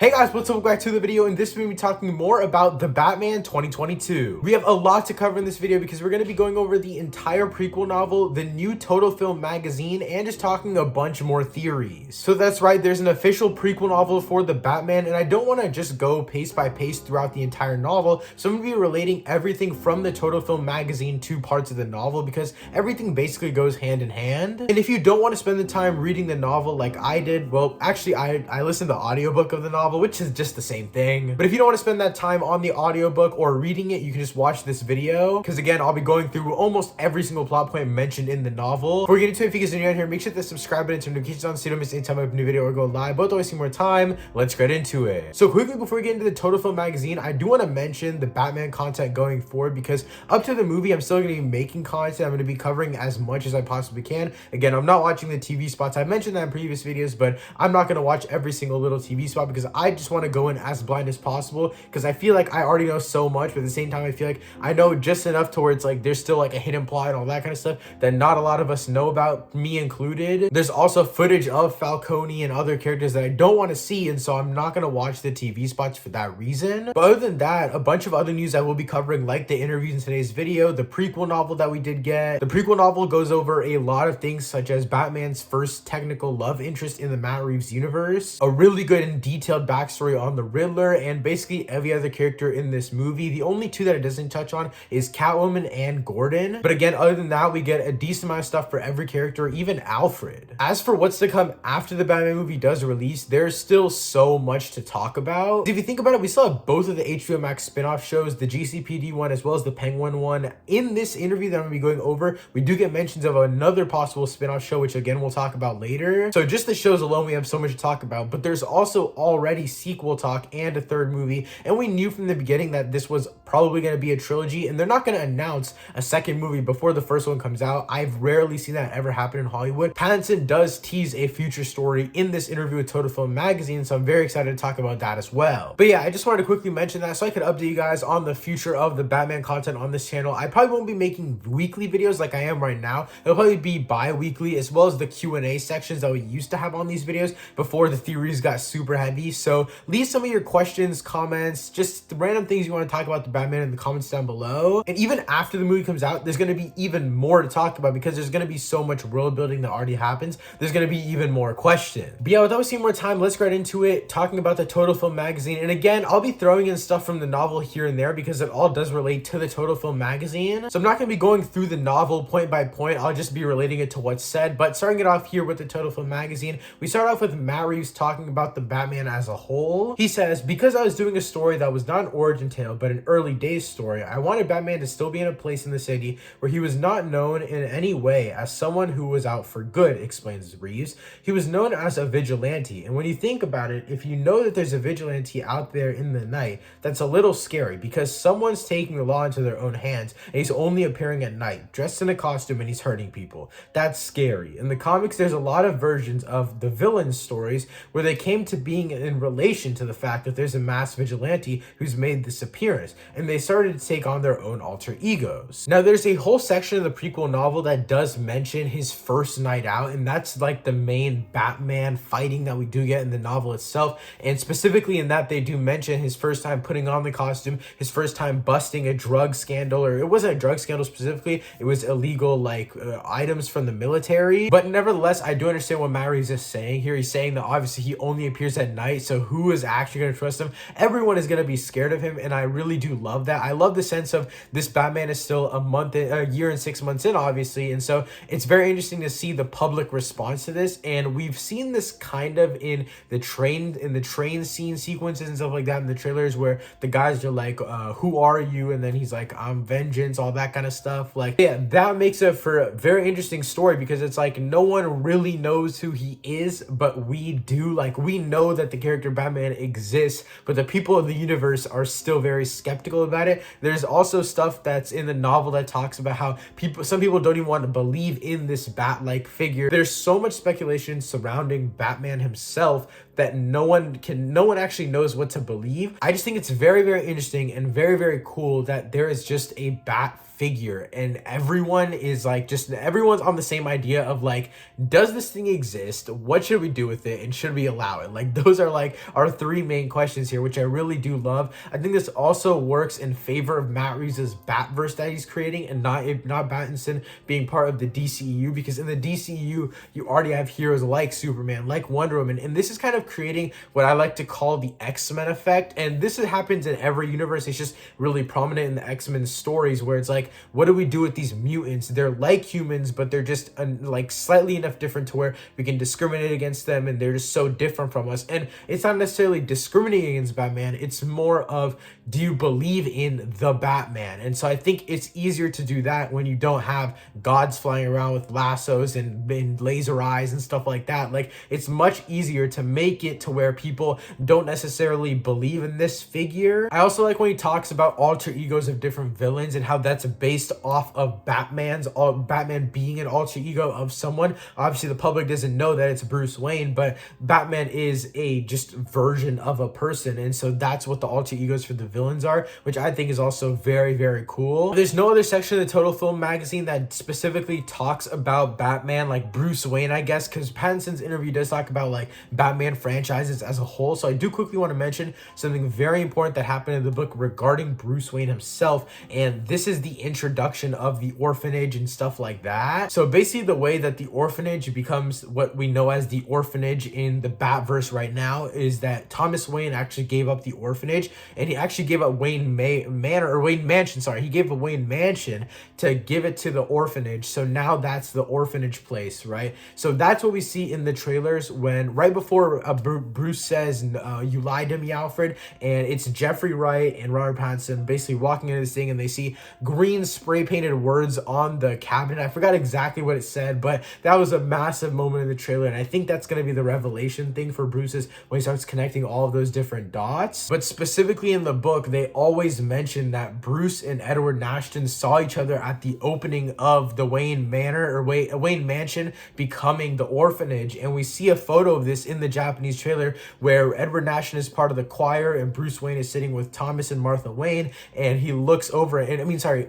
Hey guys, what's up? Welcome back to the video. In this video, we'll be talking more about The Batman 2022. We have a lot to cover in this video because we're going to be going over the entire prequel novel, the new Total Film magazine, and just talking a bunch more theories. So that's right, there's an official prequel novel for The Batman, and I don't want to just go pace by pace throughout the entire novel, so I'm going to be relating everything from the Total Film magazine to parts of the novel because everything basically goes hand in hand. And if you don't want to spend the time reading the novel like I did, well, actually, I listened to the audiobook of the novel, which is just the same thing. But if you don't want to spend that time on the audiobook or reading it, you can just watch this video because again, I'll be going through almost every single plot point mentioned in the novel. Before we get into it, if you guys are new out here, make sure to subscribe button, turn notifications on so you don't miss any time I have a new video or go live. But without wasting more time, let's get into it. So quickly before we get into the Total Film magazine, I do want to mention the Batman content going forward because up to the movie, I'm still going to be making content. I'm going to be covering as much as I possibly can. Again, I'm not watching the TV spots. I mentioned that in previous videos, but I'm not going to watch every single little TV spot because I just want to go in as blind as possible because I feel like I already know so much, but at the same time I feel like I know just enough to where it's like there's still like a hidden plot and all that kind of stuff that not a lot of us know about, me included. There's also footage of Falcone and other characters that I don't want to see, and so I'm not going to watch the TV spots for that reason. But other than that, a bunch of other news I will be covering, like the interviews in today's video, the prequel novel that we did get. The prequel novel goes over a lot of things such as Batman's first technical love interest in the Matt Reeves universe, a really good and detailed backstory on the Riddler, and basically every other character in this movie. The only two that it doesn't touch on is Catwoman and Gordon. But again, other than that, we get a decent amount of stuff for every character, even Alfred. As for what's to come after the Batman movie does release, there's still so much to talk about. If you think about it, we still have both of the HBO Max spin-off shows, the GCPD one as well as the Penguin one. In this interview that I'm going to be going over, we do get mentions of another possible spin-off show, which again, we'll talk about later. So just the shows alone, we have so much to talk about, but there's also already sequel talk and a third movie, and we knew from the beginning that this was probably going to be a trilogy, and they're not going to announce a second movie before the first one comes out. I've rarely seen that ever happen in Hollywood. Pattinson does tease a future story in this interview with Total Film magazine, so I'm very excited to talk about that as well. But yeah, I just wanted to quickly mention that so I could update you guys on the future of the Batman content on this channel. I probably won't be making weekly videos like I am right now. It'll probably be bi-weekly, as well as the Q&A sections that we used to have on these videos before the theories got super heavy. So leave some of your questions, comments, just random things you want to talk about the Batman in the comments down below. And even after the movie comes out, there's going to be even more to talk about because there's going to be so much world building that already happens. There's going to be even more questions. But yeah, without wasting more time, let's get right into it, talking about the Total Film magazine. And again, I'll be throwing in stuff from the novel here and there because it all does relate to the Total Film magazine. So I'm not going to be going through the novel point by point. I'll just be relating it to what's said. But starting it off here with the Total Film magazine, we start off with Matt Reeves talking about the Batman as a whole. He says, because I was doing a story that was not an origin tale, but an early days story, I wanted Batman to still be in a place in the city where he was not known in any way as someone who was out for good, explains Reeves. He was known as a vigilante. And when you think about it, if you know that there's a vigilante out there in the night, that's a little scary because someone's taking the law into their own hands and he's only appearing at night, dressed in a costume, and he's hurting people. That's scary. In the comics, there's a lot of versions of the villain stories where they came to being in relation to the fact that there's a mass vigilante who's made this appearance, and they started to take on their own alter egos. Now, there's a whole section of the prequel novel that does mention his first night out, and that's like the main Batman fighting that we do get in the novel itself, and specifically in that they do mention his first time putting on the costume, his first time busting a drug scandal, or it wasn't a drug scandal specifically, it was illegal like items from the military. But nevertheless, I do understand what Matt Reeves is saying here. He's saying that obviously he only appears at night, so who is actually going to trust him? Everyone is going to be scared of him, and I really do love that. I love the sense of this Batman is still a year and 6 months in, obviously, and so it's very interesting to see the public response to this. And we've seen this kind of in the train scene sequences and stuff like that in the trailers, where the guys are like, who are you? And then he's like, I'm vengeance, all that kind of stuff. Like, yeah, that makes it for a very interesting story because it's like no one really knows who he is, but we do. Like, we know that the character Batman exists, but the people of the universe are still very skeptical about it. There's also stuff that's in the novel that talks about how some people don't even want to believe in this bat-like figure. There's so much speculation surrounding Batman himself that no one actually knows what to believe. I just think it's very, very interesting and very, very cool that there is just a bat figure and everyone is like, just everyone's on the same idea of like, does this thing exist? What should we do with it? And should we allow it? Like, those are like our three main questions here, which I really do love. I think this also works in favor of Matt Reeves' Batverse that he's creating, and not Pattinson being part of the DCEU, because in the DCEU you already have heroes like Superman, like Wonder Woman, and this is kind of creating what I like to call the X-Men effect. And this happens in every universe. It's just really prominent in the X-Men stories, where it's like, what do we do with these mutants? They're like humans, but they're just like slightly enough different to where we can discriminate against them, and they're just so different from us. And it's not necessarily discriminating against Batman, it's more of, do you believe in the Batman? And so I think it's easier to do that when you don't have gods flying around with lassos and laser eyes and stuff like that. Like, it's much easier to make it to where people don't necessarily believe in this figure. I also like when he talks about alter egos of different villains and how that's based off of Batman being an alter ego of someone. Obviously the public doesn't know that it's Bruce Wayne, but Batman is a just version of a person, and so that's what the alter egos for the villains are, which I think is also very, very cool. There's no other section of the Total Film magazine that specifically talks about Batman, like Bruce Wayne, I guess, because Pattinson's interview does talk about like Batman franchises as a whole. So I do quickly want to mention something very important that happened in the book regarding Bruce Wayne himself, and this is the introduction of the Orphanage and stuff like that. So basically the way that the Orphanage becomes what we know as the Orphanage in the Batverse right now is that Thomas Wayne actually gave up the Orphanage, and he actually gave up Wayne Mansion, sorry. He gave a Wayne Mansion to give it to the Orphanage. So now that's the Orphanage place, right? So that's what we see in the trailers when right before Bruce says, you lied to me, Alfred, and it's Jeffrey Wright and Robert Pattinson basically walking into this thing, and they see green spray painted words on the cabinet. I forgot exactly what it said, but that was a massive moment in the trailer, and I think that's going to be the revelation thing for Bruce's when he starts connecting all of those different dots. But specifically in the book, they always mention that Bruce and Edward Nashton saw each other at the opening of the Wayne Manor or Wayne Mansion becoming the Orphanage, and we see a photo of this in the Japanese trailer where Edward Nashton is part of the choir and Bruce Wayne is sitting with Thomas and Martha Wayne, and he looks over, and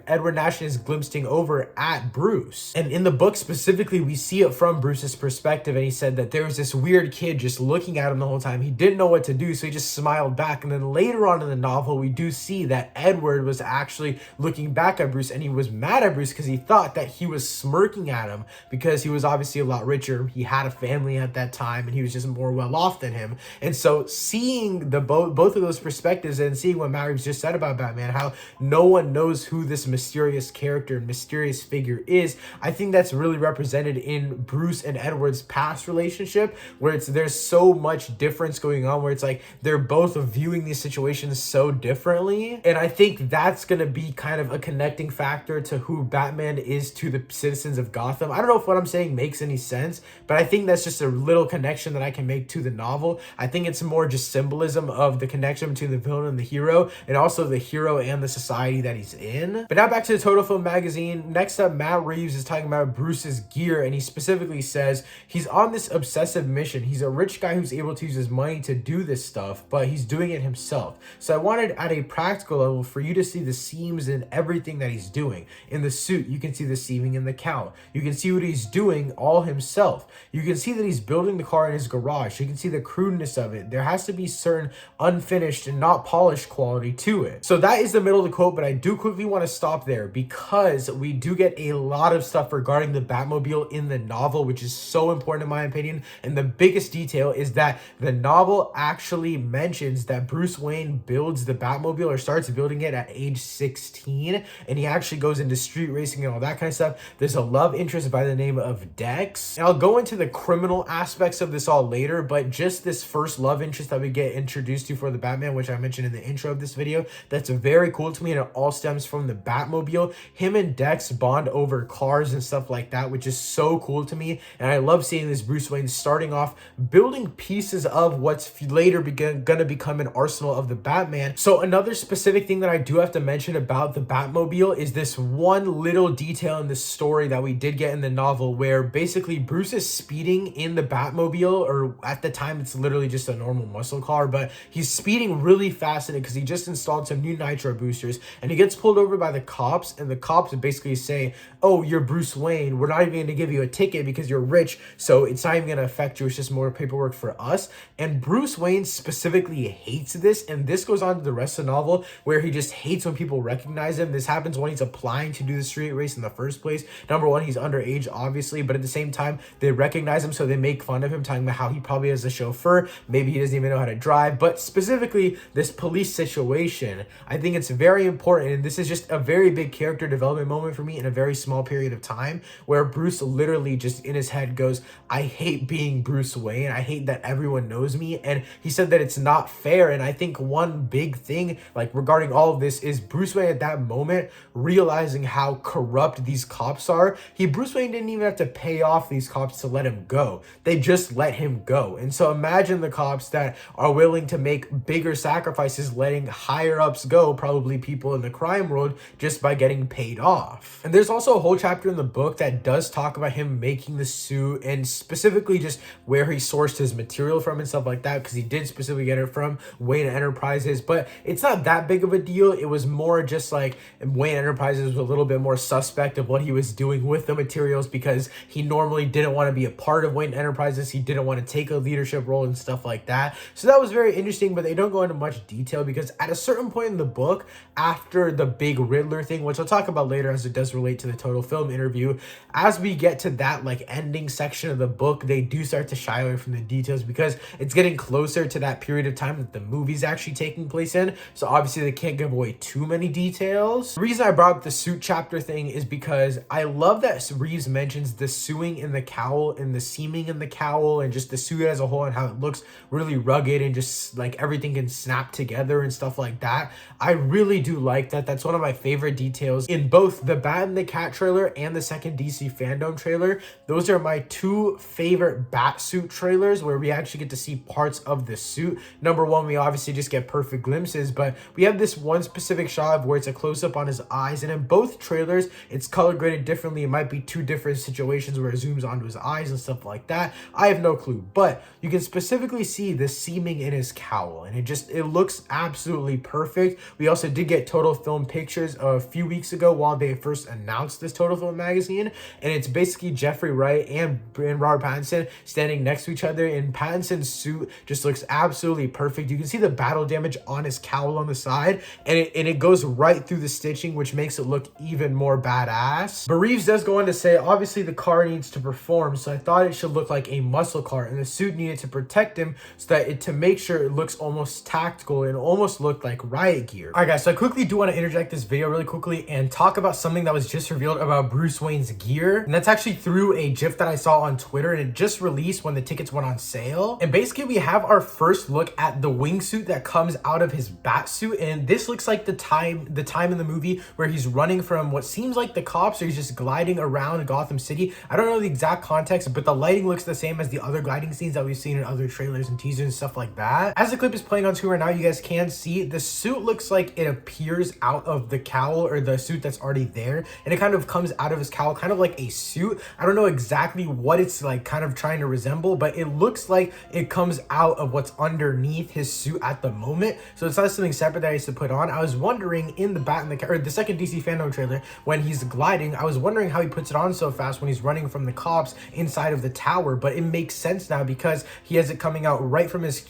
Edward Nashton is glimpsing over at Bruce. And in the book specifically, we see it from Bruce's perspective, and he said that there was this weird kid just looking at him the whole time. He didn't know what to do, so he just smiled back. And then later on in the novel, we do see that Edward was actually looking back at Bruce, and he was mad at Bruce because he thought that he was smirking at him because he was obviously a lot richer. He had a family at that time, and he was just more well off than him. And so seeing the both of those perspectives and seeing what Matt Reeves just said about Batman, how no one knows who this mysterious character and mysterious figure is, I think that's really represented in Bruce and Edward's past relationship, where there's so much difference going on, where it's like they're both viewing these situations so differently. And I think that's gonna be kind of a connecting factor to who Batman is to the citizens of Gotham. I don't know if what I'm saying makes any sense, but I think that's just a little connection that I can make to the novel. I think it's more just symbolism of the connection between the villain and the hero, and also the hero and the society that he's in. But now back to the Total Film magazine. Next up, Matt Reeves is talking about Bruce's gear, and he specifically says he's on this obsessive mission. He's a rich guy who's able to use his money to do this stuff, but he's doing it himself. So I wanted at a practical level for you to see the seams in everything that he's doing. In the suit, you can see the seaming in the cowl. You can see what he's doing all himself. You can see that he's building the car in his garage. You can see the crudeness of it. There has to be certain unfinished and not polished quality to it. So that is the middle of the quote, but I do quickly want to stop there because we do get a lot of stuff regarding the Batmobile in the novel, which is so important in my opinion. And the biggest detail is that the novel actually mentions that Bruce Wayne builds the Batmobile or starts building it at age 16, and he actually goes into street racing and all that kind of stuff. There's a love interest by the name of Dex, and I'll go into the criminal aspects of this all later, but just this first love interest that we get introduced to for the Batman, which I mentioned in the intro of this video, that's very cool to me, and it all stems from the Batmobile. Him and Dex bond over cars and stuff like that, which is so cool to me, and I love seeing this Bruce Wayne starting off building pieces of what's later gonna become an arsenal of the Batman. So another specific thing that I do have to mention about the Batmobile is this one little detail in the story that we did get in the novel, where basically Bruce is speeding in the Batmobile, or at the time it's literally just a normal muscle car, but he's speeding really fast in it because he just installed some new nitro boosters, and he gets pulled over by the cops, and the cops basically say, oh, you're Bruce Wayne, we're not even going to give you a ticket because you're rich, so it's not even going to affect you, it's just more paperwork for us. And Bruce Wayne specifically hates this, and this goes on to the rest of the novel where he just hates when people recognize him. This happens when he's applying to do the street race in the first place. Number one, he's underage, obviously, but at the same time, they recognize him, so they make fun of him, talking about how he probably has a chauffeur, maybe he doesn't even know how to drive. But specifically, this police situation, I think it's very important, and this is just a very big character development moment for me in a very small period of time, where Bruce literally just in his head goes, I hate being Bruce Wayne, I hate that everyone knows me. And he said that it's not fair. And I think one big thing like regarding all of this is Bruce Wayne at that moment realizing how corrupt these cops are. Bruce Wayne didn't even have to pay off these cops to let him go, they just let him go. And so imagine the cops that are willing to make bigger sacrifices letting higher ups go, probably people in the crime world, just by getting paid off. And there's also a whole chapter in the book that does talk about him making the suit, and specifically just where he sourced his material from and stuff like that, because he did specifically get it from Wayne Enterprises. But it's not that big of a deal. It was more just like Wayne Enterprises was a little bit more suspect of what he was doing with the materials, because he normally didn't want to be a part of Wayne Enterprises. He didn't want to take a leadership role and stuff like that. So that was very interesting, but they don't go into much detail because at a certain point in the book, after the big Riddler thing, which I'll talk about later as it does relate to the Total Film interview, as we get to that like ending section of the book, they do start to shy away from the details because it's getting closer to that period of time that the movie's actually taking place in. So obviously they can't give away too many details. The reason I brought up the suit chapter thing is because I love that Reeves mentions the sewing in the cowl and the seaming in the cowl and just the suit as a whole and how it looks really rugged and just like everything can snap together and stuff like that. I really do like that. That's one of my favorite details in both the Bat and the Cat trailer and the second DC Fandom trailer. Those are my two favorite Batsuit trailers where we actually get to see parts of the suit. Number one, we obviously just get perfect glimpses, but we have this one specific shot of where it's a close-up on his eyes, and in both trailers it's color graded differently. It might be two different situations where it zooms onto his eyes and stuff like that. I have no clue, but you can specifically see the seaming in his cowl, and it looks absolutely perfect. We also did get Total Film pictures a few weeks ago while they first announced this Total Film magazine, and it's basically Jeffrey Wright and Robert Pattinson standing next to each other, and Pattinson's suit just looks absolutely perfect. You can see the battle damage on his cowl on the side, and it goes right through the stitching, which makes it look even more badass. But Reeves does go on to say, obviously the car needs to perform, so I thought it should look like a muscle car, and the suit needed to protect him so that to make sure it looks almost tactical and almost looked like riot gear. Alright guys, so I quickly do want to interject this video really quickly and talk about something that was just revealed about Bruce Wayne's gear, and that's actually through a GIF that I saw on Twitter, and it just released when the tickets went on sale. And basically we have our first look at the wingsuit that comes out of his Batsuit, and this looks like the time in the movie where he's running from what seems like the cops, or he's just gliding around Gotham City. I don't know the exact context, but the lighting looks the same as the other gliding scenes that we've seen in other trailers and teasers and stuff like that. As the clip is playing on screen right now, you guys can see the suit looks like it appears out of the cowl, or the suit that's already there, and it kind of comes out of his cowl, kind of like a suit. I don't know exactly what it's like kind of trying to resemble, but it looks like it comes out of what's underneath his suit at the moment. So it's not something separate that I used to put on. I was wondering in the Bat and the Cat, or the second DC Fandom trailer, when he's gliding, I was wondering how he puts it on so fast when he's running from the cops inside of the tower, but it makes sense now because he has it coming out right from his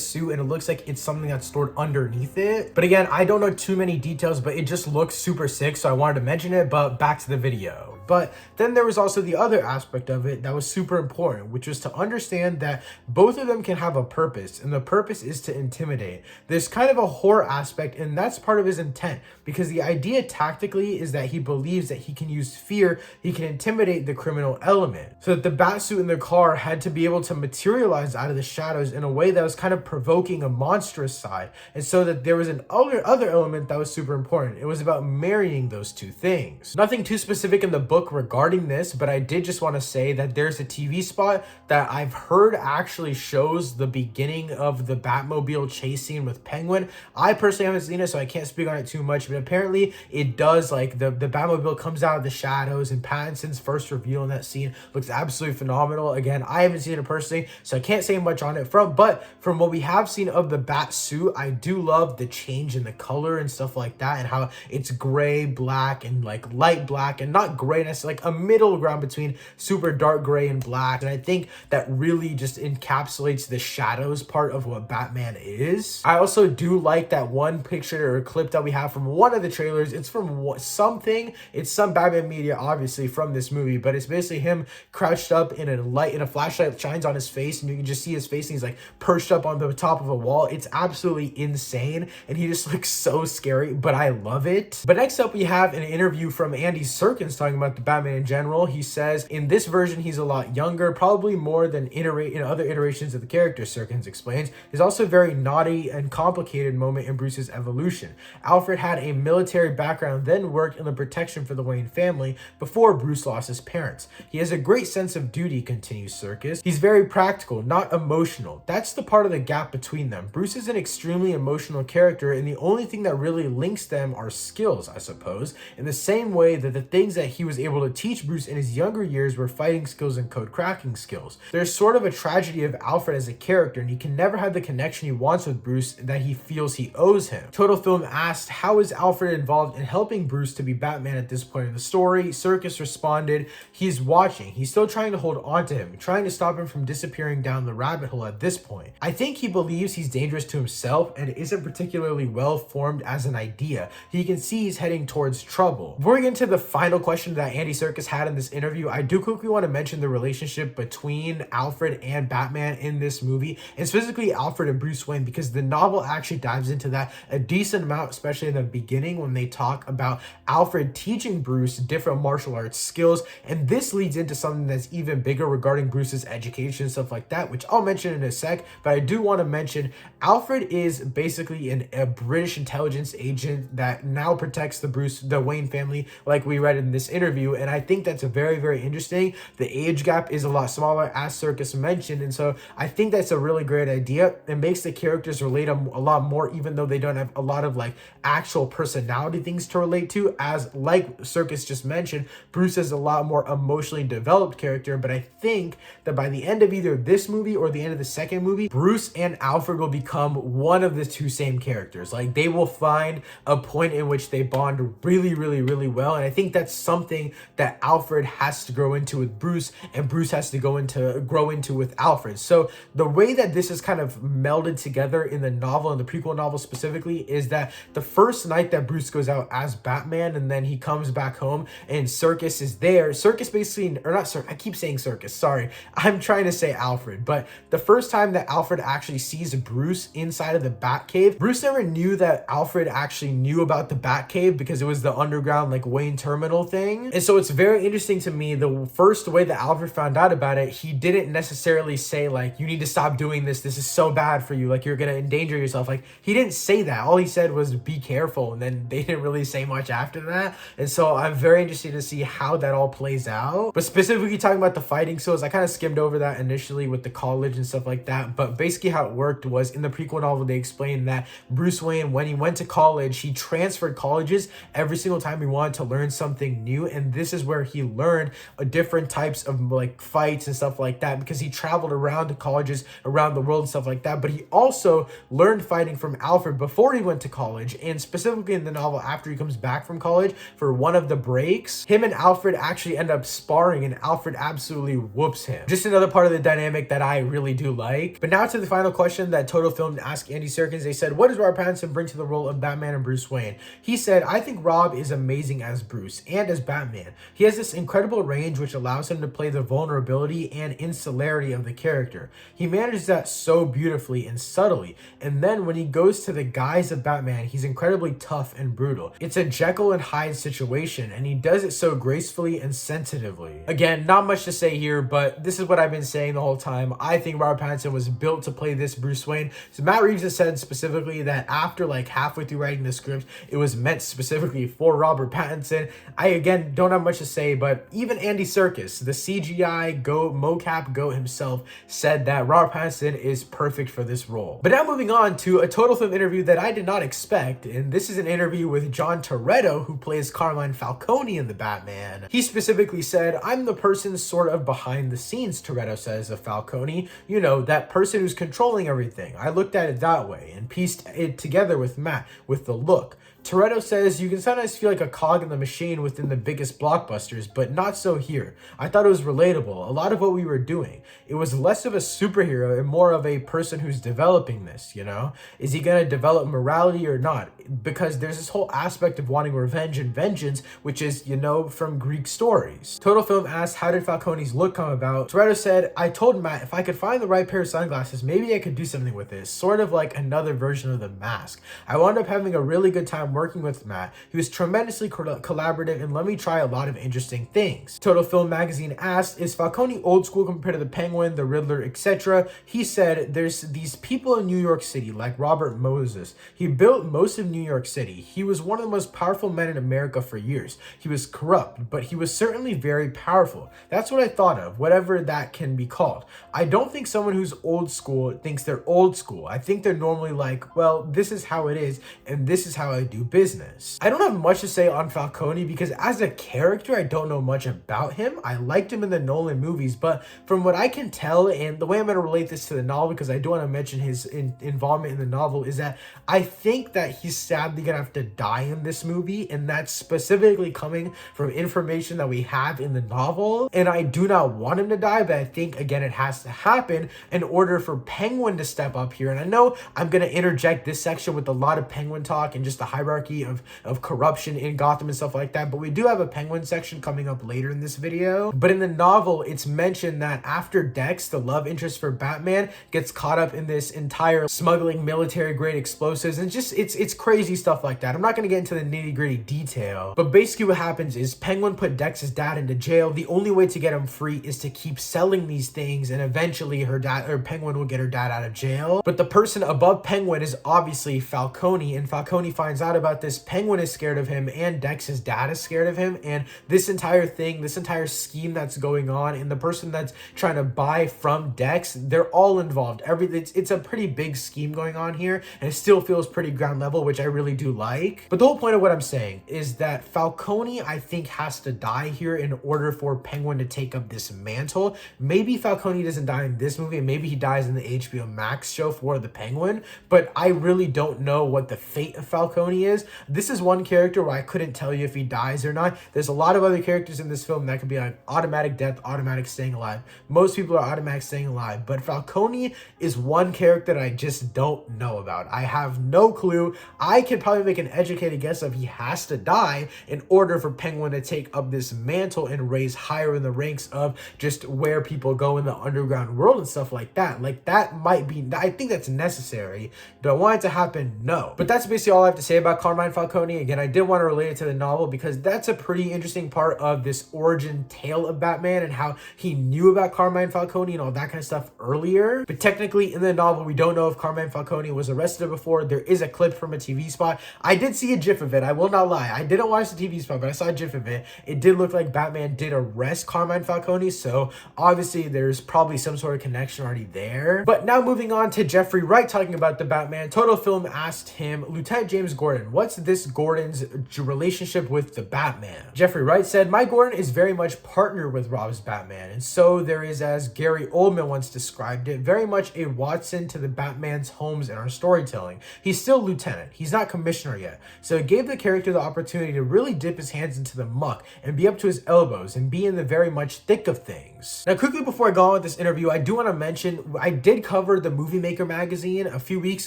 suit, and it looks like it's something that's stored underneath it. But again, I don't know too many details, but it just looks super sick, so I wanted to mention it. But back to the video. But then there was also the other aspect of it that was super important, which was to understand that both of them can have a purpose, and the purpose is to intimidate. There's kind of a horror aspect, and that's part of his intent, because the idea tactically is that he believes that he can use fear, he can intimidate the criminal element. So that the Batsuit in the car had to be able to materialize out of the shadows in a way that was kind of provoking a monstrous side, and so that there was an other element that was super important. It was about marrying those two things. Nothing too specific in the book book regarding this, but I did just want to say that there's a TV spot that I've heard actually shows the beginning of the Batmobile chase scene with Penguin. I personally haven't seen it, so I can't speak on it too much, but apparently it does, like, the Batmobile comes out of the shadows, and Pattinson's first reveal in that scene looks absolutely phenomenal. Again, I haven't seen it personally, so I can't say much on it, but from what we have seen of the Batsuit, I do love the change in the color and stuff like that, and how it's gray, black, and like light black, and not gray, that's like a middle ground between super dark gray and black. And I think that really just encapsulates the shadows part of what Batman is. I also do like that one picture or clip that we have from one of the trailers. It's from something, it's some Batman media obviously from this movie, but it's basically him crouched up in a light, and a flashlight shines on his face, and you can just see his face, and he's like perched up on the top of a wall. It's absolutely insane, and he just looks so scary, but I love it. But next up, we have an interview from Andy Serkis talking about the Batman in general. He says in this version he's a lot younger, probably more than in other iterations of the character. Serkis explains there's also a very naughty and complicated moment in Bruce's evolution. Alfred had a military background, then worked in the protection for the Wayne family before Bruce lost his parents. He has a great sense of duty, continues Serkis. He's very practical, not emotional. That's the part of the gap between them. Bruce is an extremely emotional character, and the only thing that really links them are skills, I suppose, in the same way that the things that he was able to teach Bruce in his younger years were fighting skills and code cracking skills. There's sort of a tragedy of Alfred as a character, and he can never have the connection he wants with Bruce that he feels he owes him. Total Film asked, how is Alfred involved in helping Bruce to be Batman at this point in the story? Serkis responded, he's watching. He's still trying to hold on to him, trying to stop him from disappearing down the rabbit hole at this point. I think he believes he's dangerous to himself and isn't particularly well formed as an idea. He can see he's heading towards trouble. Before we get into the final question that Andy Serkis had in this interview, I do quickly want to mention the relationship between Alfred and Batman in this movie, and specifically Alfred and Bruce Wayne, because the novel actually dives into that a decent amount, especially in the beginning when they talk about Alfred teaching Bruce different martial arts skills, and this leads into something that's even bigger regarding Bruce's education and stuff like that, which I'll mention in a sec. But I do want to mention Alfred is basically a British intelligence agent that now protects the Wayne family, like we read in this interview, and I think that's a very, very interesting. The age gap is a lot smaller, as Serkis mentioned, and so I think that's a really great idea. It makes the characters relate a lot more, even though they don't have a lot of like actual personality things to relate to, as like Serkis just mentioned, Bruce is a lot more emotionally developed character. But I think that by the end of either this movie or the end of the second movie, Bruce and Alfred will become one of the two same characters. Like, they will find a point in which they bond really, really, really well, and I think that's something that Alfred has to grow into with Bruce, and Bruce has to grow into with Alfred. So the way that this is kind of melded together in the novel, and the prequel novel specifically, is that the first night that Bruce goes out as Batman, and then he comes back home and Serkis is there. Serkis basically, or not Serkis, I keep saying Serkis, sorry, I'm trying to say Alfred, but the first time that Alfred actually sees Bruce inside of the Batcave, Bruce never knew that Alfred actually knew about the Batcave because it was the underground like Wayne terminal thing. And so it's very interesting to me, the first way that Alfred found out about it, he didn't necessarily say like, you need to stop doing this is so bad for you, like you're gonna endanger yourself. Like, he didn't say that. All he said was be careful, and then they didn't really say much after that. And so I'm very interested to see how that all plays out. But specifically talking about the fighting skills, I kind of skimmed over that initially with the college and stuff like that, but basically how it worked was in the prequel novel they explained that Bruce Wayne, when he went to college, he transferred colleges every single time he wanted to learn something new, and this is where he learned different types of like fights and stuff like that, because he traveled around to colleges around the world and stuff like that. But he also learned fighting from Alfred before he went to college, and specifically in the novel after he comes back from college for one of the breaks, him and Alfred actually end up sparring, and Alfred absolutely whoops him. Just another part of the dynamic that I really do like. But now to the final question that Total Film asked Andy Serkis. They said, what does Robert Pattinson bring to the role of Batman and Bruce Wayne? He said, I think Rob is amazing as Bruce and as Batman. He has this incredible range which allows him to play the vulnerability and insularity of the character. He manages that so beautifully and subtly, and then when he goes to the guise of Batman, he's incredibly tough and brutal. It's a Jekyll and Hyde situation, and he does it so gracefully and sensitively. Again, not much to say here, but this is what I've been saying the whole time. I think Robert Pattinson was built to play this Bruce Wayne. So Matt Reeves has said specifically that after like halfway through writing the script, it was meant specifically for Robert Pattinson. I again don't have much to say, but even Andy Serkis, the CGI goat, mocap goat himself, said that Robert Pattinson is perfect for this role. But now moving on to a total film interview that I did not expect, and this is an interview with John Toretto, who plays Carmine Falcone in The Batman. He specifically said, "I'm the person sort of behind the scenes," Toretto says of Falcone. You know, that person who's controlling everything. I looked at it that way and pieced it together with Matt, with the look. Toretto says, "You can sometimes feel like a cog in the machine within the biggest blockbusters, but not so here. I thought it was relatable, a lot of what we were doing. It was less of a superhero and more of a person who's developing this, you know? Is he gonna develop morality or not? Because there's this whole aspect of wanting revenge and vengeance, which is, you know, from Greek stories." Total Film asked, how did Falcone's look come about? Toretto said, "I told Matt if I could find the right pair of sunglasses, maybe I could do something with this, sort of like another version of The Mask. I wound up having a really good time working with Matt. He was tremendously collaborative and let me try a lot of interesting things." Total Film magazine asked, "Is Falcone old school compared to the Penguin, the Riddler, etc.?" He said, "There's these people in New York City, like Robert Moses. He built most of New York City. He was one of the most powerful men in America for years. He was corrupt, but he was certainly very powerful. That's what I thought of, whatever that can be called. I don't think someone who's old school thinks they're old school. I think they're normally like, well, this is how it is, and this is how I do business." I don't have much to say on Falcone because as a character, I don't know much about him. I liked him in the Nolan movies, but from what I can tell, and the way I'm going to relate this to the novel, because I do want to mention his involvement in the novel, is that I think that he's sadly going to have to die in this movie, and that's specifically coming from information that we have in the novel. And I do not want him to die, but I think, again, it has to happen in order for Penguin to step up here. And I know I'm going to interject this section with a lot of Penguin talk and just the hierarchy of corruption in Gotham and stuff like that, but we do have a Penguin section coming up later in this video. But in the novel, it's mentioned that after Dex, the love interest for Batman, gets caught up in this entire smuggling military grade explosives, and just it's crazy stuff like that. I'm not going to get into the nitty gritty detail, but basically what happens is Penguin put Dex's dad into jail. The only way to get him free is to keep selling these things, and eventually her dad, or Penguin, will get her dad out of jail. But the person above Penguin is obviously Falcone, and Falcone finds out about this. Penguin is scared of him, and Dex's dad is scared of him, and this entire thing, this entire scheme that's going on, and the person that's trying to buy from Dex, they're all involved. It's a pretty big scheme going on here, and it still feels pretty ground level, which I really do like. But the whole point of what I'm saying is that Falcone, I think, has to die here in order for Penguin to take up this mantle. Maybe Falcone doesn't die in this movie, and maybe he dies in the HBO Max show for the Penguin, but I really don't know what the fate of Falcone is. This is one character where I couldn't tell you if he dies or not. There's a lot of other characters in this film that could be like automatic death, automatic staying alive. Most people are automatic staying alive, but Falcone is one character that I just don't know about. I have no clue. I could probably make an educated guess of he has to die in order for Penguin to take up this mantle and raise higher in the ranks of just where people go in the underground world and stuff like that. Like, that might be, I think that's necessary. Do I want it to happen? No. But that's basically all I have to say about Carmine Falcone. Again, I did want to relate it to the novel because that's a pretty interesting part of this origin tale of Batman and how he knew about Carmine Falcone and all that kind of stuff earlier. But technically in the novel, we don't know if Carmine Falcone was arrested before. There is a clip from a TV spot. I did see a gif of it. I will not lie. I didn't watch the TV spot, but I saw a gif of it. It did look like Batman did arrest Carmine Falcone, so obviously there's probably some sort of connection already there. But now moving on to Jeffrey Wright talking about the Batman. Total Film asked him, Lieutenant James Gordon, what's this Gordon's relationship with the Batman? Jeffrey Wright said, my Gordon is very much partnered with Rob's Batman, and so there is, as Gary Oldman once described it, very much a Watson to the Batman's Holmes in our storytelling. He's still lieutenant. He's not commissioner yet. So it gave the character the opportunity to really dip his hands into the muck and be up to his elbows and be in the very much thick of things. Now, quickly before I go on with this interview, I do want to mention, I did cover the Movie Maker magazine a few weeks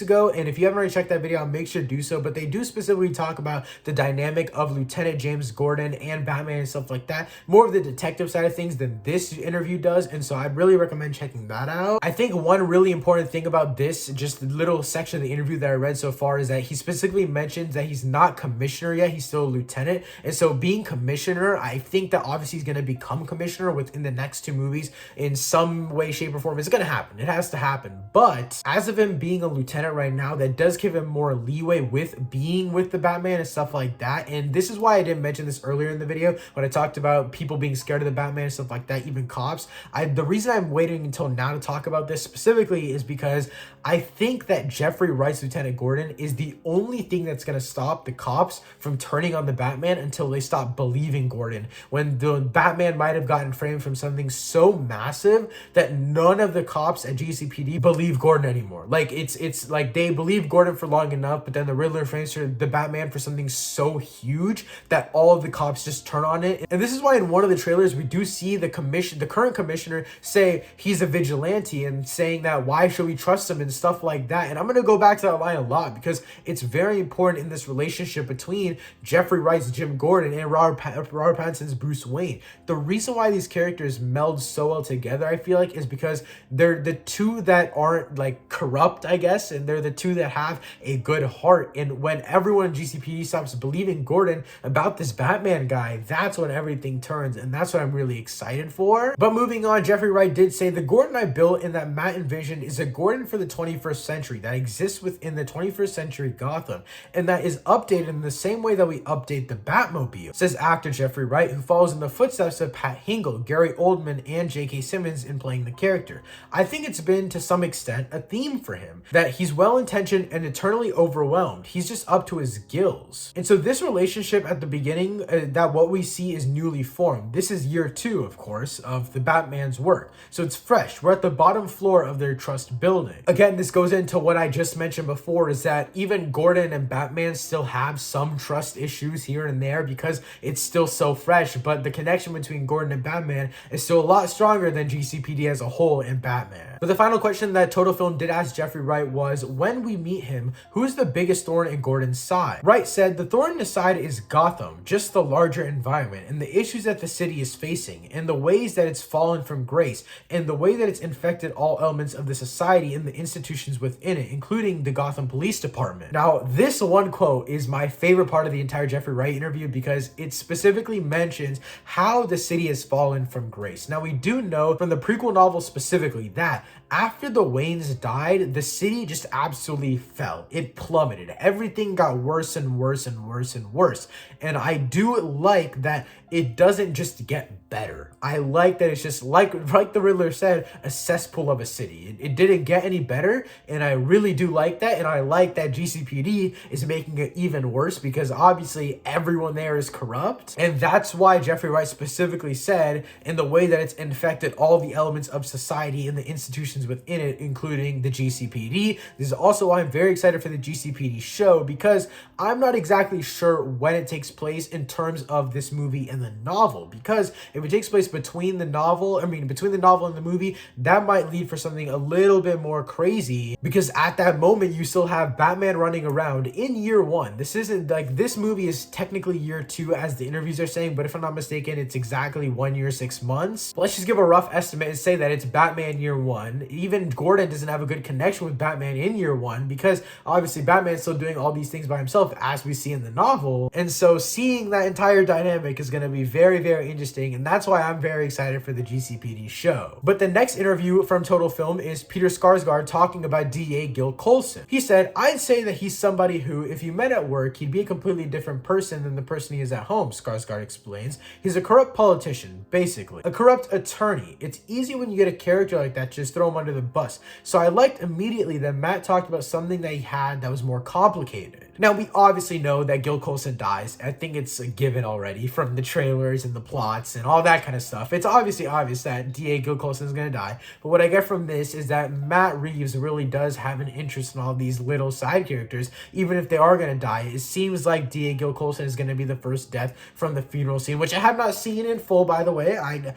ago, and if you haven't already checked that video, I'll make sure to do so, but they do specifically talk about the dynamic of Lieutenant James Gordon and Batman and stuff like that, more of the detective side of things than this interview does, and so I'd really recommend checking that out. I think one really important thing about this, just the little section of the interview that I read so far, is that he specifically specifically mentions that he's not commissioner yet, he's still a lieutenant. And so being commissioner, I think that obviously he's going to become commissioner within the next two movies in some way, shape, or form. It's going to happen. It has to happen. But as of him being a lieutenant right now, that does give him more leeway with being with the Batman and stuff like that. And this is why I didn't mention this earlier in the video when I talked about people being scared of the Batman and stuff like that, even cops. The reason I'm waiting until now to talk about this specifically is because I think that Jeffrey Wright's Lieutenant Gordon is the only thing that's going to stop the cops from turning on the Batman until they stop believing Gordon. When the Batman might have gotten framed from something so massive that none of the cops at GCPD believe Gordon anymore. Like it's like they believe Gordon for long enough, but then the Riddler frames the Batman for something so huge that all of the cops just turn on it. And this is why in one of the trailers we do see the current commissioner say he's a vigilante and saying that why should we trust him and stuff like that. And I'm going to go back to that line a lot because it's very important in this relationship between Jeffrey Wright's Jim Gordon and Robert Pattinson's Bruce Wayne. The reason why these characters meld so well together, I feel like, is because they're the two that aren't like corrupt, I guess, and they're the two that have a good heart. And when everyone in GCPD stops believing Gordon about this Batman guy, that's when everything turns, and that's what I'm really excited for. But moving on, Jeffrey Wright did say the Gordon I built and that Matt envisioned is a Gordon for the 21st century that exists within the 21st century Gotham, and that is updated in the same way that we update the Batmobile, says actor Jeffrey Wright, who follows in the footsteps of Pat Hingle, Gary Oldman, and J.K. Simmons in playing the character. I think it's been, to some extent, a theme for him, that he's well-intentioned and eternally overwhelmed. He's just up to his gills. And so this relationship at the beginning, that what we see is newly formed. This is year 2, of course, of the Batman's work. So it's fresh. We're at the bottom floor of their trust building. Again, this goes into what I just mentioned before, is that even Gordon and Batman still have some trust issues here and there because it's still so fresh, but the connection between Gordon and Batman is still a lot stronger than GCPD as a whole and Batman. But the final question that Total Film did ask Jeffrey Wright was, when we meet him, who's the biggest thorn in Gordon's side? Wright said, the thorn in his side is Gotham, just the larger environment and the issues that the city is facing and the ways that it's fallen from grace and the way that it's infected all elements of the society and the institutions within it, including the Gotham Police Department. Now, this one quote is my favorite part of the entire Jeffrey Wright interview because it specifically mentions how the city has fallen from grace. Now, we do know from the prequel novel specifically that after the Waynes died, the city just absolutely fell. It plummeted. Everything got worse and worse and worse and worse. And I do like that it doesn't just get better. I like that it's just like the Riddler said, a cesspool of a city. It didn't get any better, and I really do like that. And I like that GCPD is making it even worse because obviously everyone there is corrupt. And that's why Jeffrey Wright specifically said, in the way that it's infected all the elements of society and the institutions within it, including the GCPD. This is also why I'm very excited for the GCPD show, because I'm not exactly sure when it takes place in terms of this movie and the novel, because if it takes place between the novel and the movie, that might lead for something a little bit more crazy, because at that moment you still have Batman running around in year 1. This isn't like, this movie is technically year 2 as the interviews are saying, but if I'm not mistaken, it's exactly 1 year 6 months. But let's just give a rough estimate and say that it's Batman year 1. Even Gordon doesn't have a good connection with Batman in year 1 because obviously Batman's still doing all these things by himself, as we see in the novel. And so seeing that entire dynamic is going to be very, very interesting, and that's why I'm very excited for the GCPD show. But the next interview from Total Film is Peter Sarsgaard talking about DA Gil Colson. He said, I'd say that he's somebody who, if you met at work, he'd be a completely different person than the person he is at home, Sarsgaard explains. He's a corrupt politician, basically. A corrupt attorney. It's easy when you get a character like that, just throw him under the bus. So I liked immediately that Matt talked about something that he had that was more complicated. Now, we obviously know that Gil Colson dies. I think it's a given already from the trailers and the plots and all that kind of stuff. It's obviously obvious that DA Gil Colson is going to die. But what I get from this is that Matt Reeves really does have an interest in all these little side characters, even if they are going to die. It seems like DA Gil Colson is going to be the first death from the funeral scene, which I have not seen in full, by the way. I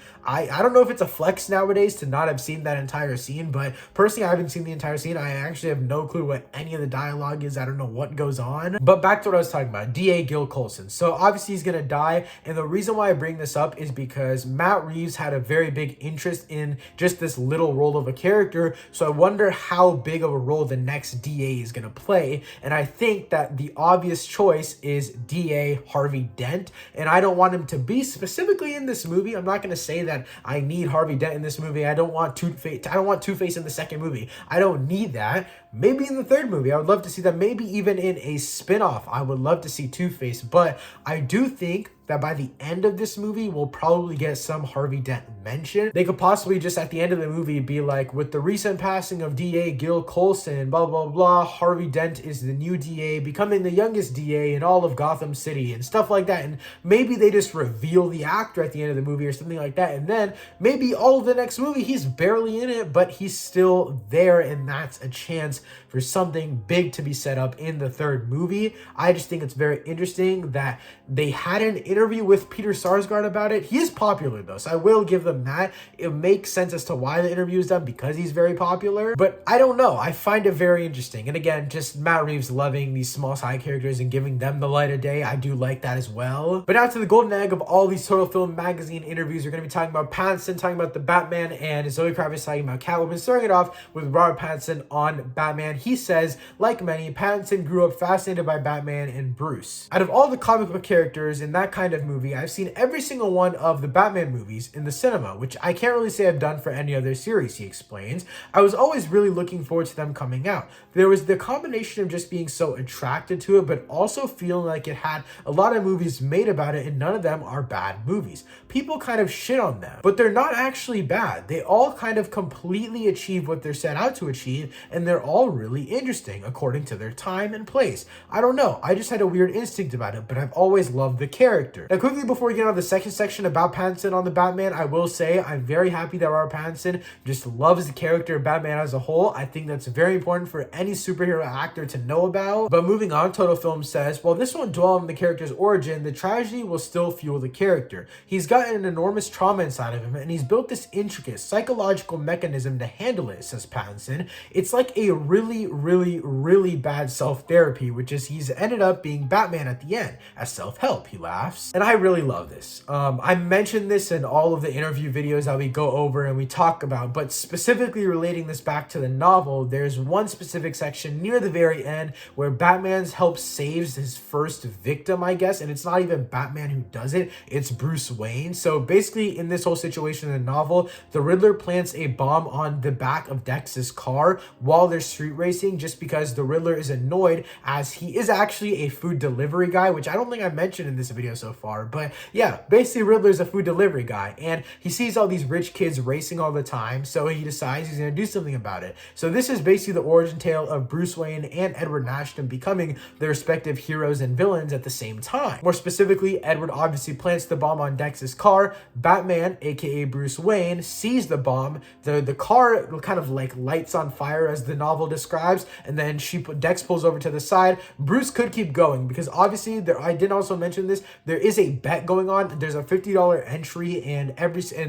don't know if it's a flex nowadays to not have seen that entire scene, but personally, I haven't seen the entire scene. I actually have no clue what any of the dialogue is. I don't know what goes on. on. But back to what I was talking about, DA Gil Colson. So obviously he's gonna die, and the reason why I bring this up is because Matt Reeves had a very big interest in just this little role of a character, so I wonder how big of a role the next DA is gonna play, and I think that the obvious choice is DA Harvey Dent, and I don't want him to be specifically in this movie. I'm not gonna say that I need Harvey Dent in this movie. I don't want Two-Face in the second movie. I don't need that. Maybe in the third movie, I would love to see that. Maybe even in a spin-off, I would love to see Two-Face, but I do think that by the end of this movie, we'll probably get some Harvey Dent mention. They could possibly just at the end of the movie be like, with the recent passing of DA Gil Colson, blah, blah, blah, Harvey Dent is the new DA, becoming the youngest DA in all of Gotham City and stuff like that. And maybe they just reveal the actor at the end of the movie or something like that. And then maybe all of the next movie, he's barely in it, but he's still there. And that's a chance for something big to be set up in the third movie. I just think it's very interesting that they had an interview with Peter Sarsgaard about it. He is popular though, so I will give them that. It makes sense as to why the interview is done, because he's very popular, but I don't know. I find it very interesting. And again, just Matt Reeves loving these small side characters and giving them the light of day. I do like that as well. But now to the golden egg of all these Total Film Magazine interviews, we're going to be talking about Pattinson, talking about the Batman, and Zoe Kravitz talking about Catwoman. Starting it off with Robert Pattinson on Batman. He says, like many, Pattinson grew up fascinated by Batman and Bruce. Out of all the comic book characters in that kind of movie, I've seen every single one of the Batman movies in the cinema, which I can't really say I've done for any other series, he explains. I was always really looking forward to them coming out. There was the combination of just being so attracted to it, but also feeling like it had a lot of movies made about it, and none of them are bad movies. People kind of shit on them, but they're not actually bad. They all kind of completely achieve what they're set out to achieve, and they're all really interesting according to their time and place. I don't know, I just had a weird instinct about it, but I've always loved the character. Now quickly before we get on the second section about Pattinson on the Batman, I will say I'm very happy that Robert Pattinson just loves the character of Batman as a whole. I think that's very important for any superhero actor to know about. But moving on, Total Film says, while this won't dwell on the character's origin, the tragedy will still fuel the character. He's got an enormous trauma inside of him, and he's built this intricate psychological mechanism to handle it, says Pattinson. It's like a really bad self-therapy, which is he's ended up being Batman at the end as self-help, he laughs. And I really love this. I mentioned this in all of the interview videos that we go over and we talk about, but specifically relating this back to the novel, there's one specific section near the very end where Batman's help saves his first victim, I guess, and it's not even Batman who does it, it's Bruce Wayne. So basically in this whole situation in the novel, the Riddler plants a bomb on the back of Dex's car while they're street racing, just because the Riddler is annoyed, as he is actually a food delivery guy, which I don't think I mentioned in this video so far. But yeah, basically Riddler's a food delivery guy, and he sees all these rich kids racing all the time, so he decides he's gonna do something about it. So this is basically the origin tale of Bruce Wayne and Edward Nashton becoming their respective heroes and villains at the same time. More specifically, Edward obviously plants the bomb on Dex's car. Batman, aka Bruce Wayne, sees the bomb. The car kind of like lights on fire, as the novel describes, and then Dex pulls over to the side. Bruce could keep going because obviously I did also mention this, there is a bet going on. There's a $50 entry, and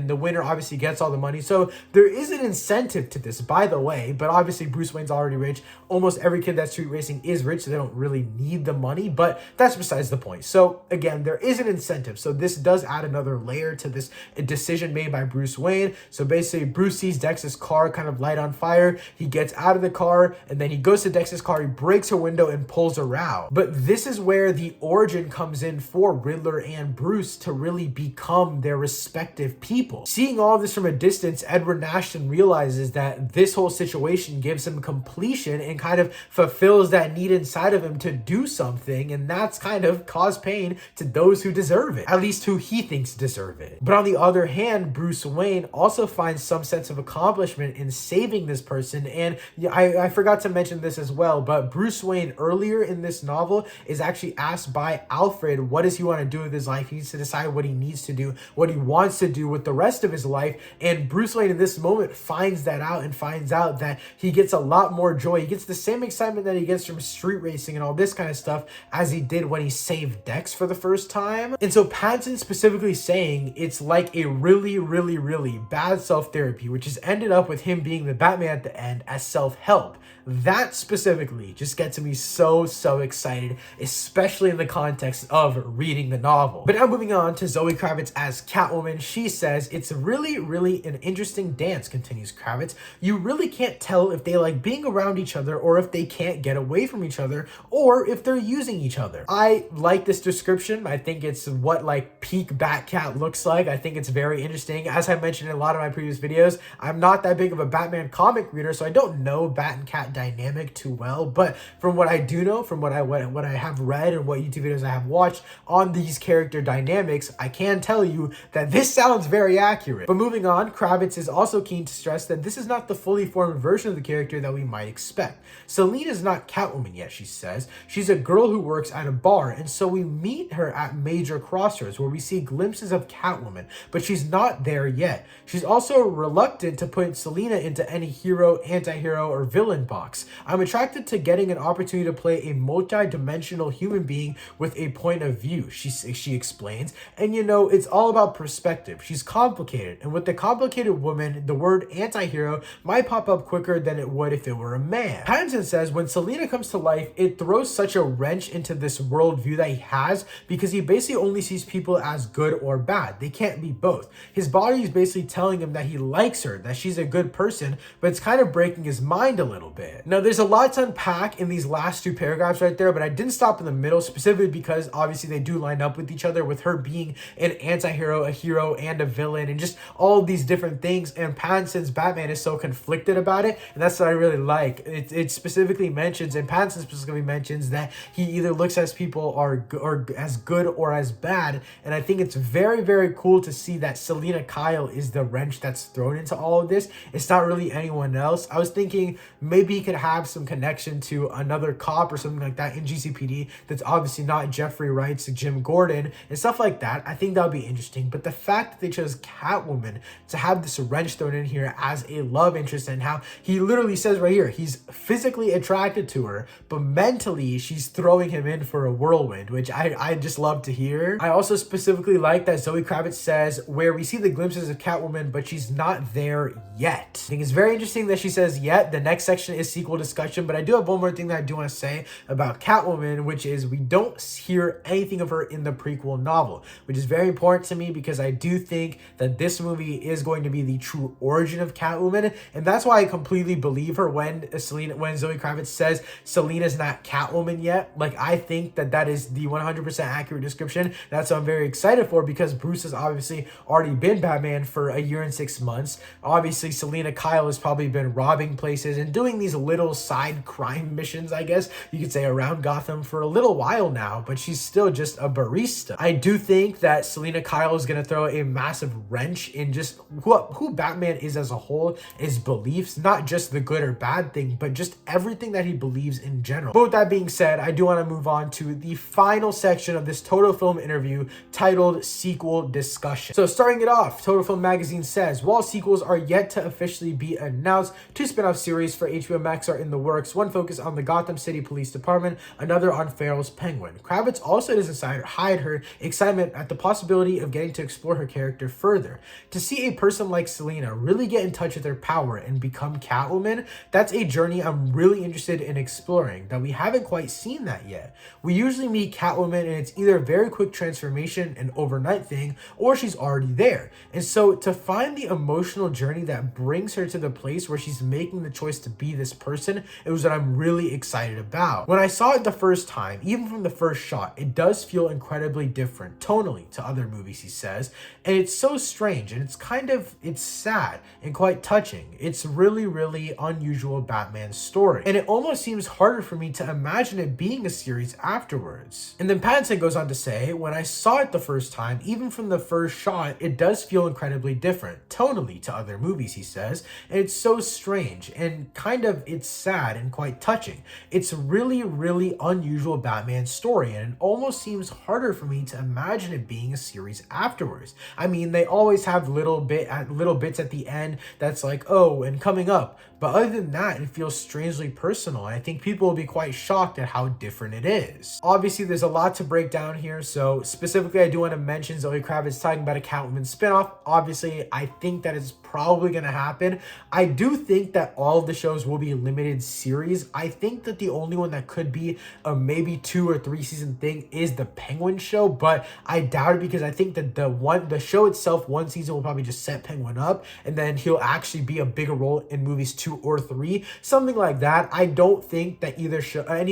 the winner obviously gets all the money. So there is an incentive to this, by the way, but obviously Bruce Wayne's already rich. Almost every kid that's street racing is rich, so they don't really need the money, but that's besides the point. So again, there is an incentive. So this does add another layer to this decision made by Bruce Wayne. So basically Bruce sees Dex's car kind of light on fire. He gets out of the car, and then he goes to Dex's car, he breaks her window and pulls her out. But this is where the origin comes in for Riddler and Bruce to really become their respective people. Seeing all this from a distance, Edward Nashton realizes that this whole situation gives him completion and kind of fulfills that need inside of him to do something, and that's kind of cause pain to those who deserve it, at least who he thinks deserve it. But on the other hand, Bruce Wayne also finds some sense of accomplishment in saving this person. And I forgot to mention this as well, but Bruce Wayne earlier in this novel is actually asked by Alfred, what does he want to do with his life. He needs to decide what he needs to do, what he wants to do with the rest of his life. And Bruce Wayne in this moment finds that out and finds out that he gets a lot more joy. He gets the same excitement that he gets from street racing and all this kind of stuff as he did when he saved Dex for the first time. And so Pattinson specifically saying it's like a really, really, really bad self-therapy, which has ended up with him being the Batman at the end as self-help. That specifically just gets me so excited, especially in the context of reading the novel. But now moving on to Zoe Kravitz as Catwoman, she says, it's really an interesting dance, continues Kravitz. You really can't tell if they like being around each other or if they can't get away from each other or if they're using each other. I like this description. I think it's what like peak Batcat looks like. I think it's very interesting. As I mentioned in a lot of my previous videos, I'm not that big of a Batman comic reader, so I don't know Bat and Cat dynamic too well, but from what I do know, from what I have read and what YouTube videos I have watched on these character dynamics, I can tell you that this sounds very accurate. But moving on, Kravitz is also keen to stress that this is not the fully formed version of the character that we might expect. Selina's not Catwoman yet, she says. She's a girl who works at a bar, and so we meet her at major crossroads where we see glimpses of Catwoman, but she's not there yet. She's also reluctant to put Selina into any hero, anti-hero, or villain box. I'm attracted to getting an opportunity to play a multi-dimensional human being with a point of view, she explains. And you know, it's all about perspective. She's complicated, and with the complicated woman, the word anti-hero might pop up quicker than it would if it were a man. Pattinson says when Selina comes to life, it throws such a wrench into this worldview that he has because he basically only sees people as good or bad. They can't be both. His body is basically telling him that he likes her, that she's a good person, but it's kind of breaking his mind a little bit. Now, there's a lot to unpack in these last two paragraphs right there, but I didn't stop in the middle specifically because obviously they do line up with each other, with her being an anti-hero, a hero, and a villain, and just all these different things. And Pattinson's Batman is so conflicted about it, and that's what I really like. It specifically mentions, and Pattinson specifically mentions, that he either looks as people are as good or as bad, and I think it's very cool to see that Selina Kyle is the wrench that's thrown into all of this. It's not really anyone else. I was thinking maybe he could have some connection to another cop or something like that in GCPD that's obviously not Jeffrey Wright's Jim Gordon and stuff like that. I think that would be interesting. But the fact that they chose Catwoman to have this wrench thrown in here as a love interest, and how he literally says right here he's physically attracted to her, but mentally she's throwing him in for a whirlwind, which I just love to hear. I also specifically like that Zoe Kravitz says where we see the glimpses of Catwoman, but she's not there yet. I think it's very interesting that she says yet. The next section is sequel discussion, but I do have one more thing that I do want to say about Catwoman, which is we don't hear anything of her in the prequel novel, which is very important to me because I do think that this movie is going to be the true origin of Catwoman, and that's why I completely believe her when Zoe Kravitz says Selina's not Catwoman yet. Like, I think that is the 100% accurate description. That's what I'm very excited for, because Bruce has obviously already been Batman for a year and 6 months. Obviously, Selina Kyle has probably been robbing places and doing these little side crime missions, I guess you could say, around Gotham for a little while now, but she's still just a barista. I do think that Selina Kyle is going to throw a massive wrench in just who Batman is as a whole, his beliefs, not just the good or bad thing, but just everything that he believes in general. But with that being said, I do want to move on to the final section of this Total Film interview titled Sequel Discussion. So starting it off, Total Film magazine says, while sequels are yet to officially be announced, 2 spin-off series for HBO Max are in the works, one focused on the Gotham City Police Department, another on Farrell's Penguin. Kravitz also doesn't hide her excitement at the possibility of getting to explore her character further. To see a person like Selina really get in touch with her power and become Catwoman, that's a journey I'm really interested in exploring, that we haven't quite seen that yet. We usually meet Catwoman and it's either a very quick transformation, an overnight thing, or she's already there. And so to find the emotional journey that brings her to the place where she's making the choice to be this person, it was what I'm really excited about. When I saw it the first time, even from the first shot, it does feel incredibly different tonally to other movies, he says, and it's so strange, and it's sad and quite touching. It's really unusual Batman story, and it almost seems harder for me to imagine it being a series afterwards. And then Pattinson goes on to say, when I saw it the first time, even from the first shot, it does feel incredibly different tonally to other movies, he says, and it's so strange and it's sad and quite touching. It's really unusual Batman story, and it almost seems harder harder for me to imagine it being a series afterwards. I mean, they always have little bits at the end that's like, oh, and coming up. But other than that, it feels strangely personal. And I think people will be quite shocked at how different it is. Obviously, there's a lot to break down here. So specifically, I do want to mention Zoe Kravitz talking about a Catwoman spinoff. Obviously, I think that is probably going to happen. I do think that all of the shows will be limited series. I think that the only one that could be a maybe 2 or 3 season thing is the Penguin show, but I doubt it because I think that the show itself, one season will probably just set Penguin up, and then he'll actually be a bigger role in movies 2 or 3, something like that. I don't think that any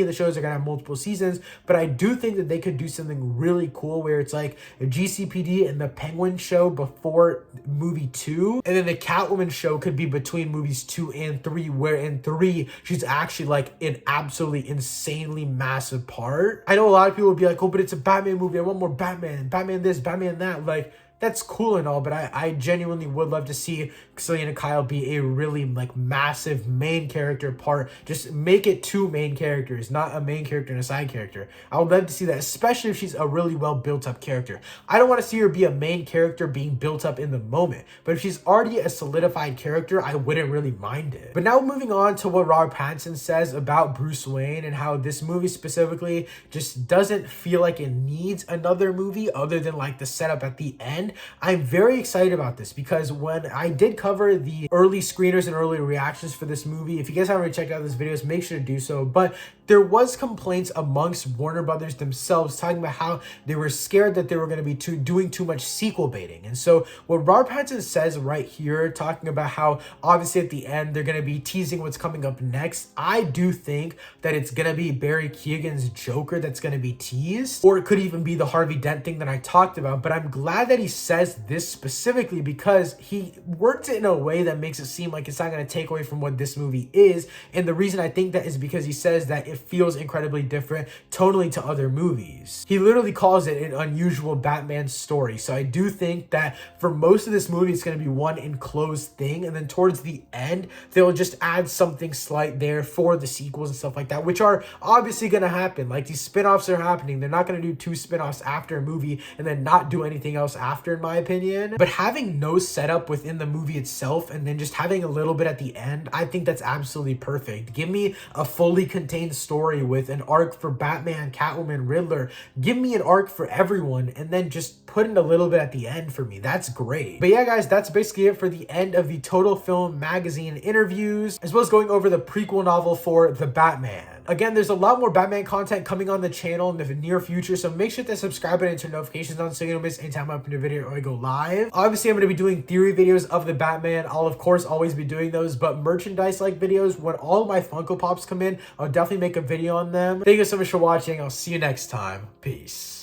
of the shows are gonna have multiple seasons, but I do think that they could do something really cool where it's like a GCPD and the Penguin show before movie 2, and then the Catwoman show could be between movies 2 and 3, where in 3 she's actually like an absolutely insanely massive part. I know a lot of people would be like, oh, but it's a Batman movie, I want more Batman this, Batman that. Like, that's cool and all, but I genuinely would love to see Selena Kyle be a really like massive main character part. Just make it 2 main characters, not a main character and a side character. I would love to see that, especially if she's a really well built up character. I don't want to see her be a main character being built up in the moment, but if she's already a solidified character, I wouldn't really mind it. But now moving on to what Robert Pattinson says about Bruce Wayne and how this movie specifically just doesn't feel like it needs another movie other than like the setup at the end. I'm very excited about this because when I did cover the early screeners and early reactions for this movie, if you guys haven't already checked out those videos, make sure to do so. But there was complaints amongst Warner Brothers themselves talking about how they were scared that they were going to be doing too much sequel baiting. And so what Robert Pattinson says right here, talking about how obviously at the end they're going to be teasing what's coming up next, I do think that it's going to be Barry Keoghan's Joker that's going to be teased, or it could even be the Harvey Dent thing that I talked about. But I'm glad that he says this specifically because he worked it in a way that makes it seem like it's not going to take away from what this movie is. And the reason I think that is because he says that it feels incredibly different tonally to other movies. He literally calls it an unusual Batman story. So I do think that for most of this movie, it's going to be one enclosed thing. And then towards the end, they'll just add something slight there for the sequels and stuff like that, which are obviously going to happen. Like these spinoffs are happening. They're not going to do 2 spinoffs after a movie and then not do anything else after, in my opinion. But having no setup within the movie itself and then just having a little bit at the end, I think that's absolutely perfect. Give me a fully contained story with an arc for Batman, Catwoman, Riddler. Give me an arc for everyone and then just put in a little bit at the end for me. That's great. But yeah, guys, that's basically it for the end of the Total Film Magazine interviews, as well as going over the prequel novel for The Batman. Again, there's a lot more Batman content coming on the channel in the near future, so make sure to subscribe and turn notifications on so you don't miss any time I upload a video or I go live. Obviously, I'm going to be doing theory videos of the Batman. I'll, of course, always be doing those, but merchandise-like videos, when all of my Funko Pops come in, I'll definitely make a video on them. Thank you so much for watching. I'll see you next time. Peace.